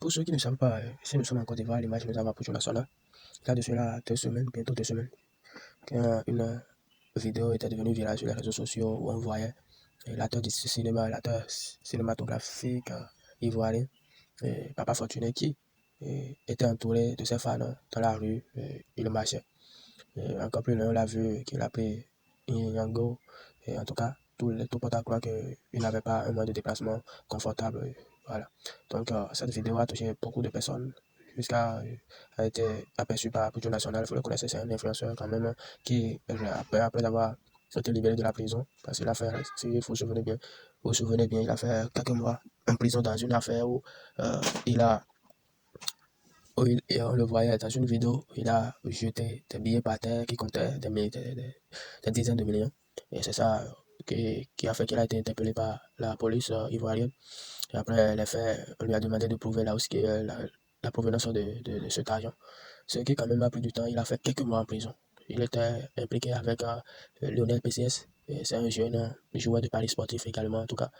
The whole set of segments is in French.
pour ceux qui ne savent pas, si nous sommes en Côte d'Ivoire, l'image nous avons pour national. Là, de cela 2 semaines, bientôt 2 semaines, quand une vidéo était devenue virale sur les réseaux sociaux où on voyait l'acteur du cinéma, l'acteur cinématographique ivoirien, Papa Fortuné, qui était entouré de ses fans dans la rue, il marchait. Encore plus loin, on l'a vu qu'il a pris Yango, et en tout cas, tout porte à croire qu'il n'avait pas un moyen de déplacement confortable. Voilà. Donc, cette vidéo a touché beaucoup de personnes jusqu'à a été aperçue par Pujo National. Vous le connaissez, c'est un influenceur quand même qui, après avoir été libéré de la prison, parce qu'il a fait, si vous vous souvenez bien, il a fait quelques mois en prison dans une affaire où il a et on le voyait dans une vidéo, il a jeté des billets par terre qui comptaient des dizaines de millions. Et c'est ça qui a fait qu'il a été interpellé par la police ivoirienne. Et après les faits, on lui a demandé de prouver là aussi la provenance de cet argent. Ce qui quand même a pris du temps, il a fait quelques mois en prison. Il était impliqué avec Lionel PCS, c'est un jeune joueur de paris sportif également en tout cas.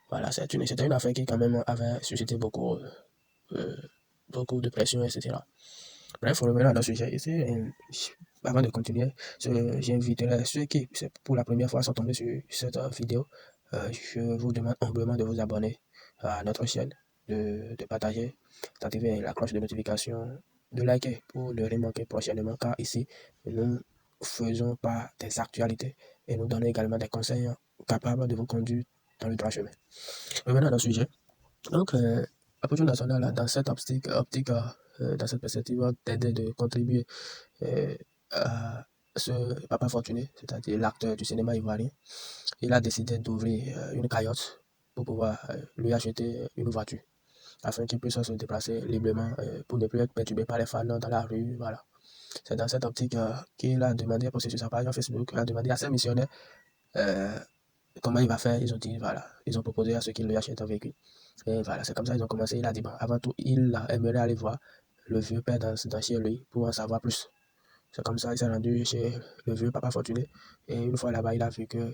Voilà, c'était une affaire qui quand même avait suscité euh, beaucoup de pression, etc. Bref, revenons à notre sujet ici. Avant de continuer, j'inviterai ceux qui, pour la première fois, sont tombés sur cette vidéo. Je vous demande humblement de vous abonner à notre chaîne, de partager, d'activer la cloche de notification, de liker pour ne rien manquer prochainement, car ici, nous faisons pas des actualités et nous donnons également des conseils capables de vous conduire dans le droit chemin. Revenons à notre sujet. Donc, la politique nationale, dans cette optique dans cette perspective, t'aider de contribuer à ce papa fortuné, c'est-à-dire l'acteur du cinéma ivoirien. Il a décidé d'ouvrir une cagnotte pour pouvoir lui acheter une voiture, afin qu'il puisse se déplacer librement pour ne plus être perturbé par les fans dans la rue. Voilà. C'est dans cette optique qu'il a demandé, posté sur sa page Facebook, il a demandé à ses missionnaires comment il va faire. Ils ont dit, voilà, ils ont proposé à ceux qui lui achètent un véhicule. Et voilà, c'est comme ça qu'ils ont commencé. Il a dit, bon, avant tout, il aimerait aller voir le vieux père dans chez lui pour en savoir plus. C'est comme ça qu'il s'est rendu chez le vieux papa fortuné. Et une fois là-bas, il a vu que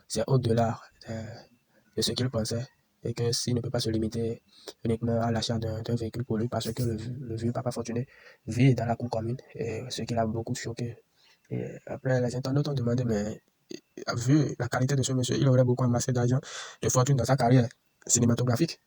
c'est au-delà de ce qu'il pensait. Et que s'il ne peut pas se limiter uniquement à l'achat d'un véhicule pour lui, parce que le vieux papa fortuné vit dans la cour commune. Et ce qui l'a beaucoup choqué. Et après, les internautes ont demandé, mais vu la qualité de ce monsieur, il aurait beaucoup amassé d'argent, de fortune dans sa carrière cinématographique.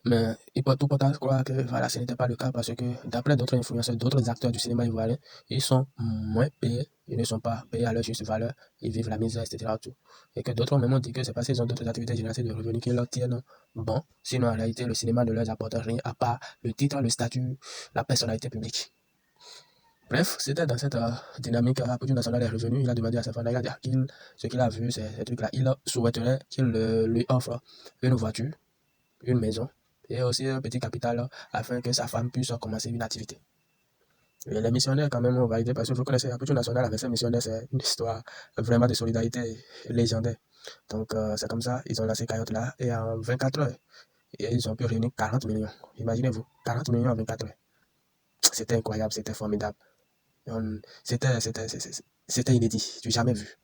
Mais tout porte à croire que voilà, ce n'était pas le cas parce que d'après d'autres influenceurs, d'autres acteurs du cinéma ivoirien, ils sont moins payés, ils ne sont pas payés à leur juste valeur, ils vivent la misère, etc. Tout. Et que d'autres ont même dit que c'est parce qu'ils ont d'autres activités génératrices de revenus qui leur tiennent bon. Sinon, en réalité, le cinéma ne leur apporte rien à part le titre, le statut, la personnalité publique. Bref, c'était dans cette dynamique à du national est revenu, il a demandé à sa femme, il a dit ce qu'il a vu, ces trucs-là, il souhaiterait qu'il lui offre une voiture, une maison et aussi un petit capital afin que sa femme puisse commencer une activité. Et les missionnaires, quand même, ont validé parce que vous connaissez, Aputu National avec ces missionnaires, c'est une histoire vraiment de solidarité légendaire. Donc, c'est comme ça, ils ont lancé Cayotte là et en 24 heures, et ils ont pu réunir 40 millions. Imaginez-vous, 40 millions en 24 heures. C'était incroyable, c'était formidable. C'était inédit, du jamais vu.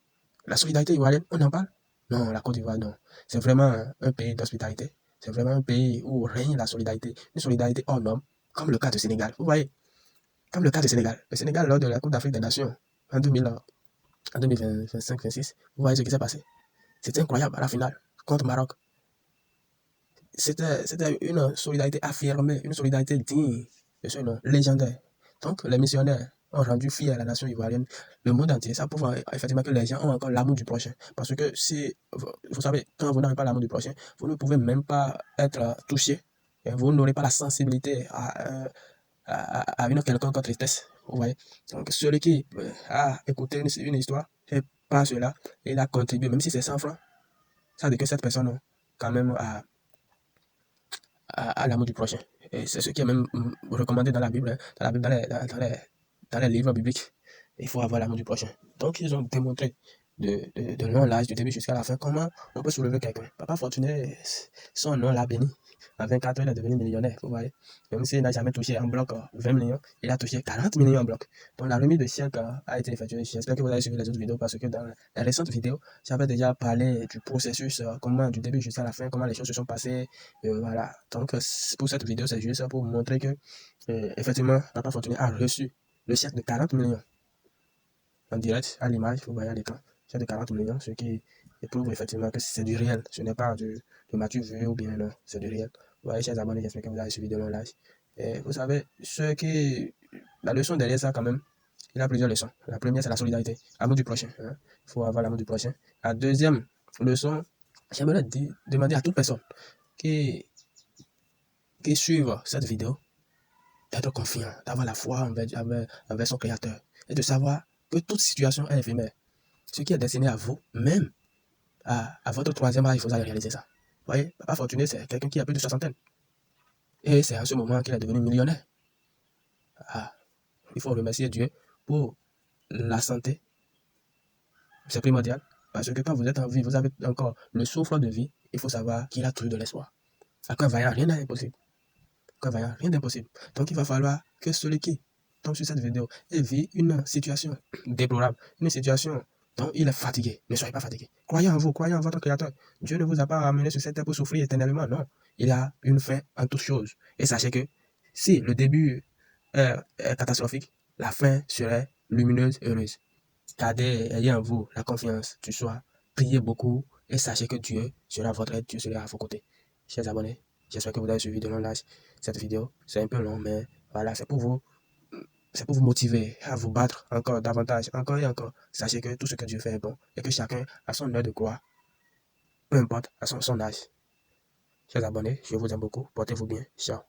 La solidarité ivoirienne, on en parle? Non, la Côte d'Ivoire, non. C'est vraiment un pays d'hospitalité. C'est vraiment un pays où règne la solidarité. Une solidarité hors norme, comme le cas du Sénégal. Vous voyez, comme le cas du Sénégal. Le Sénégal, lors de la Coupe d'Afrique des Nations, en 2025-26, vous voyez ce qui s'est passé. C'était incroyable à la finale, contre Maroc. C'était une solidarité affirmée, une solidarité digne de ce nom, légendaire. Donc, les missionnaires ont rendu fiers à la nation ivoirienne, le monde entier. Ça prouve effectivement que les gens ont encore l'amour du prochain. Parce que si, vous savez, quand vous n'avez pas l'amour du prochain, vous ne pouvez même pas être touché. Et vous n'aurez pas la sensibilité à une quelconque tristesse. Vous voyez. Donc, celui qui a écouté une histoire, et pas cela, il a contribué, même si c'est 100 francs, ça veut dire que cette personne, quand même, à l'amour du prochain. Et c'est ce qui est même recommandé dans la Bible, dans les livres bibliques. Il faut avoir l'amour du prochain. Donc, ils ont démontré de long l'âge, du début jusqu'à la fin, comment on peut soulever quelqu'un. Papa Fortuné, son nom l'a béni. En 24 heures, il est devenu millionnaire, vous voyez. Même s'il n'a jamais touché en bloc 20 millions, il a touché 40 millions en bloc. Donc la remise de chèque a été effectuée. J'espère que vous avez suivi les autres vidéos parce que dans les récentes vidéos, j'avais déjà parlé du processus, comment du début jusqu'à la fin, comment les choses se sont passées. Voilà. Donc pour cette vidéo, c'est juste pour vous montrer que effectivement, Papa Fortuné a reçu le chèque de 40 millions en direct à l'image, vous voyez à l'écran. Chèque de 40 millions, ce qui prouve effectivement que c'est du réel. Ce n'est pas de Mathieu vu ou bien non, c'est du réel. Vous voyez, chers abonnés, j'espère que vous avez suivi de mon live. Et vous savez, la leçon derrière ça, quand même, il y a plusieurs leçons. La première, c'est la solidarité, amour du prochain. Hein. Il faut avoir l'amour du prochain. La deuxième leçon, j'aimerais demander à toute personne qui suivent cette vidéo d'être confiant, d'avoir la foi envers son créateur et de savoir que toute situation est éphémère. Ce qui est destiné à vous, même à votre troisième âge, vous allez réaliser ça. Vous voyez, Papa Fortuné, c'est quelqu'un qui a plus de soixantaine. Et c'est à ce moment qu'il est devenu millionnaire. Il faut remercier Dieu pour la santé. C'est primordial. Parce que quand vous êtes en vie, vous avez encore le souffle de vie, il faut savoir qu'il a toujours de l'espoir. À quoi vaillant, rien n'est impossible. Quoi vaillant, rien d'impossible. Donc il va falloir que celui qui tombe sur cette vidéo et vit une situation déplorable, une situation dont il est fatigué. Ne soyez pas fatigué. Croyez en vous, croyez en votre Créateur. Dieu ne vous a pas amené sur cette terre pour souffrir éternellement, non. Il y a une fin en toutes choses. Et sachez que si le début est catastrophique, la fin serait lumineuse et heureuse. Gardez, ayez en vous la confiance du soir. Priez beaucoup et sachez que Dieu sera votre aide, Dieu sera à vos côtés. Chers abonnés, j'espère que vous avez suivi de long l'âge cette vidéo. C'est un peu long, mais voilà, c'est pour vous motiver à vous battre encore davantage, encore et encore. Sachez que tout ce que Dieu fait est bon et que chacun a son heure de gloire, peu importe à son âge. Chers abonnés, je vous aime beaucoup. Portez-vous bien. Ciao.